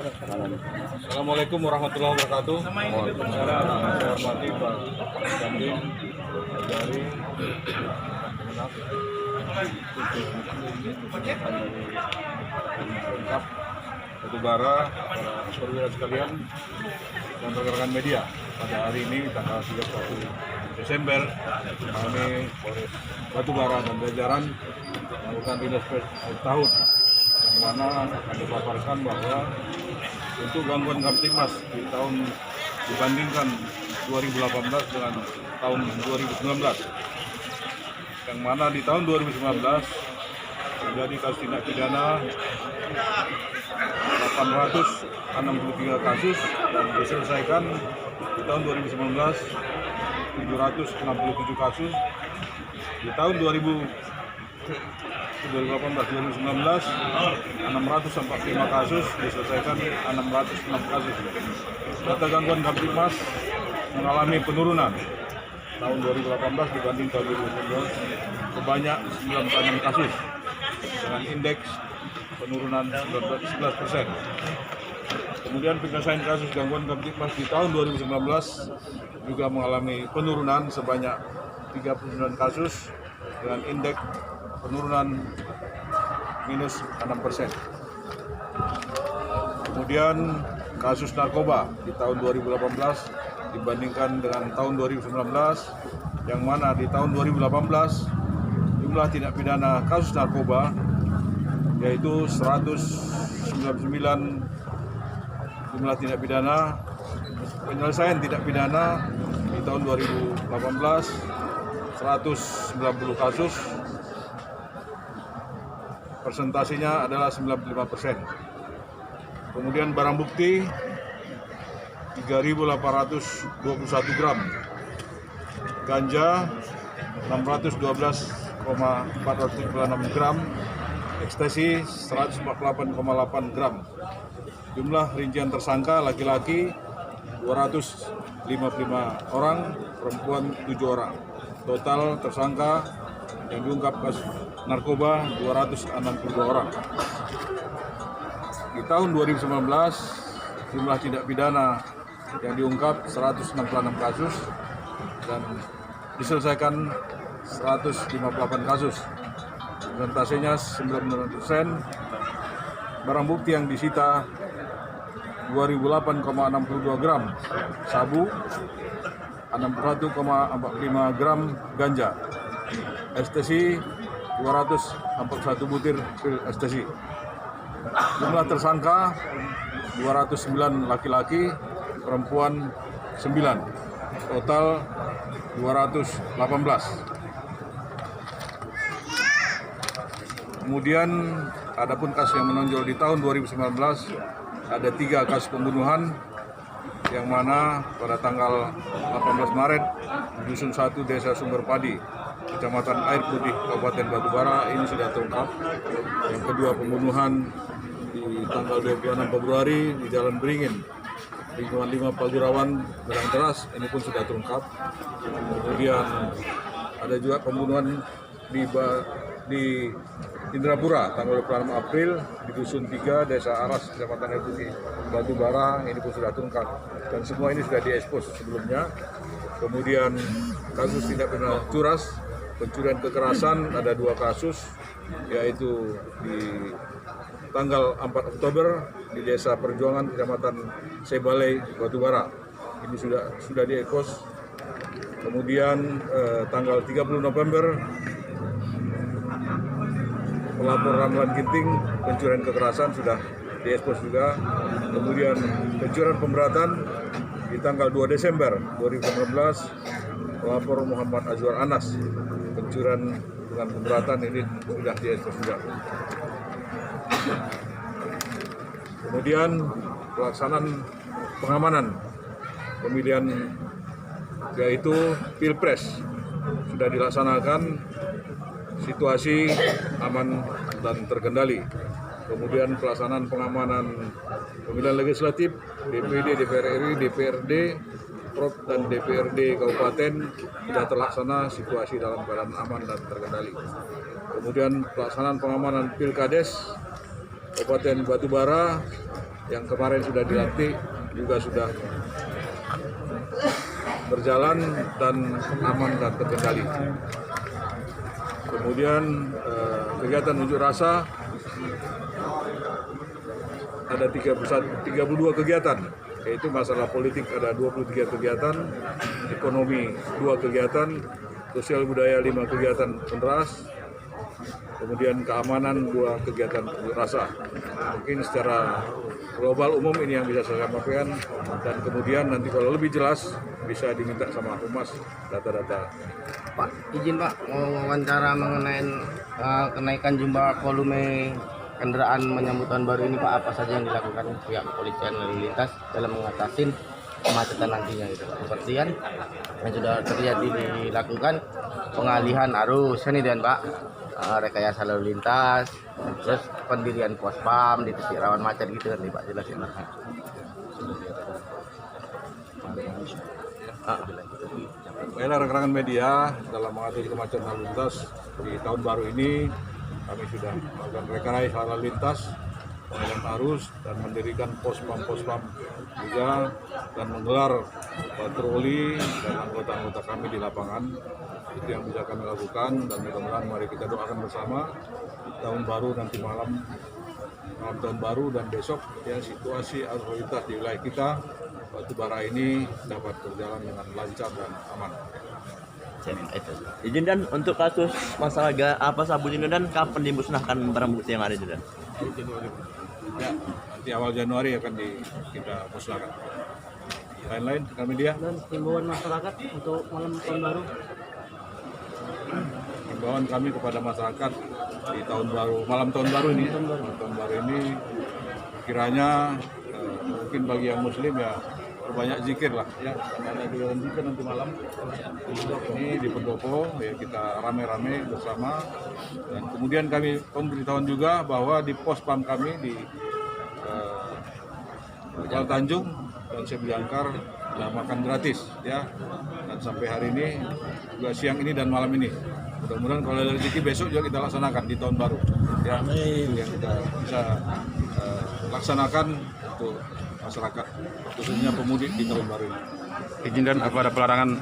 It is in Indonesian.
Assalamualaikum warahmatullahi wabarakatuh. Saya hormati Pak Dandim, Pak Jari, Kemenang, lengkap, batubara, para perwira sekalian, dan rekan-rekan media. Pada hari ini tanggal 31 Desember, kami Polres Batubara dan jajaran melakukan dinas tahun yang mana akan dipaparkan bahwa untuk gangguan Kamtibmas di tahun dibandingkan 2018 dengan tahun 2019, yang mana di tahun 2019 terjadi kasus tindak pidana 863 kasus dan diselesaikan di tahun 2019 767 kasus. Di tahun 2018-2019 645 kasus, diselesaikan 606 kasus. Data gangguan Kamtibmas mengalami penurunan tahun 2018 dibanding tahun 2019 sebanyak 96 kasus dengan indeks penurunan 11%. Kemudian penyelesaian kasus gangguan Kamtibmas di tahun 2019 juga mengalami penurunan sebanyak 39 kasus dengan indeks penurunan minus 6%. Kemudian kasus narkoba di tahun 2018 dibandingkan dengan tahun 2019, yang mana di tahun 2018 jumlah tindak pidana kasus narkoba yaitu 199 jumlah tindak pidana. Penyelesaian tindak pidana di tahun 2018 190 kasus, persentasenya adalah 95%. Kemudian barang bukti 3.821 gram, ganja 612,436 gram, ekstasi 148,8 gram. Jumlah rincian tersangka laki-laki 255 orang, perempuan 7 orang. Total tersangka yang diungkap kasus narkoba 262 orang. Di tahun 2019 jumlah tindak pidana yang diungkap 168 kasus dan diselesaikan 158 kasus. Persentasenya 9%. Barang bukti yang disita 2008,62 gram sabu, 61,45 gram ganja, ekstasi 241 butir pil ekstasi. Jumlah tersangka 209 laki-laki, perempuan 9, total 218. Kemudian adapun kasus yang menonjol di tahun 2019 ada 3 kasus pembunuhan, yang mana pada tanggal 18 Maret di Dusun 1 Desa Sumber Padi, Kecamatan Air Putih, Kabupaten Batubara ini sudah terungkap. Yang kedua pembunuhan di tanggal 26 Februari di Jalan Beringin, lingkungan 5 Pagurawan, Gerang Teras, ini pun sudah terungkap. Kemudian ada juga pembunuhan di Indrapura tanggal 26 April di Dusun 3 Desa Aras, Kecamatan Air Putih, Batubara, ini pun sudah terungkap. Dan semua ini sudah diekspos sebelumnya. Kemudian kasus tindak pidana curas, pencurian kekerasan ada 2 kasus, yaitu di tanggal 4 Oktober di Desa Perjuangan, Kecamatan Sebalai, Batubara. Ini sudah diekspos. Kemudian tanggal 30 November pelapor Ramlan Ginting, pencurian kekerasan sudah diekspos juga. Kemudian pencurian pemberatan di tanggal 2 Desember 2019, pelapor Muhammad Azwar Anas, pencurian dengan pemberatan ini sudah diekspos juga. Kemudian pelaksanaan pengamanan pemilihan yaitu Pilpres sudah dilaksanakan, situasi aman dan terkendali. Kemudian pelaksanaan pengamanan pemilihan legislatif, DPD, DPR RI, DPRD, Prop dan DPRD Kabupaten sudah terlaksana, situasi dalam keadaan aman dan terkendali. Kemudian pelaksanaan pengamanan Pilkades Kabupaten Batubara yang kemarin sudah dilantik juga sudah berjalan dan aman dan terkendali. Kemudian kegiatan unjuk rasa ada 32 kegiatan, yaitu masalah politik ada 23 kegiatan, ekonomi 2 kegiatan, sosial budaya 5 kegiatan penras, kemudian keamanan 2 kegiatan unjuk rasa. Mungkin secara global umum ini yang bisa saya sampaikan, dan kemudian nanti kalau lebih jelas bisa diminta sama Humas data-data. Pak, izin Pak, mau wawancara mengenai kenaikan jumlah volume kendaraan menyambut tahun baru ini Pak, apa saja yang dilakukan pihak kepolisian lalu lintas dalam mengatasi kemacetan nantinya itu? Seperti yang sudah terjadi dilakukan pengalihan arus ini dan Pak, rekayasa lalu lintas, terus pendirian pos pam di titik rawan macet gitu kan Pak, jelasin Pak. Baiklah rekan-rekan media, dalam mengatasi kemacetan lalu lintas di tahun baru ini kami sudah melakukan rekayasa lalu lintas, pengalihan arus, dan mendirikan pos pam juga, dan menggelar patroli dan anggota-anggota kami di lapangan. Itu yang bisa kami lakukan, dan mudah-mudahan mari kita doakan bersama tahun baru nanti malam tahun baru dan besok ya situasi arus lalu lintas di wilayah kita Batubara ini dapat berjalan dengan lancar dan aman. Izin dan untuk kasus masalah sabu ini dan kapan dimusnahkan barang bukti yang ada itu dan? Ya, nanti awal Januari akan kita musnahkan. Lain-lain kami dia. Dan himbauan masyarakat untuk malam tahun baru. Himbauan kami kepada masyarakat di tahun baru, malam tahun baru ini, kiranya mungkin bagi yang Muslim ya banyak zikir lah ya, ada kegiatan zikir nanti malam ini di Pendopo ya, kita rame-rame bersama. Dan kemudian kami pemberitahuan juga bahwa di pos pam kami di Kuala Tanjung dan Sebiangkar ada makan gratis ya, dan sampai hari ini juga siang ini dan malam ini. Mudah-mudahan kalau ada rezeki besok juga kita laksanakan di tahun baru ya, yang kita bisa laksanakan untuk masyarakat khususnya pemudik di tahun baru ini. Izin dan apa ada pelarangan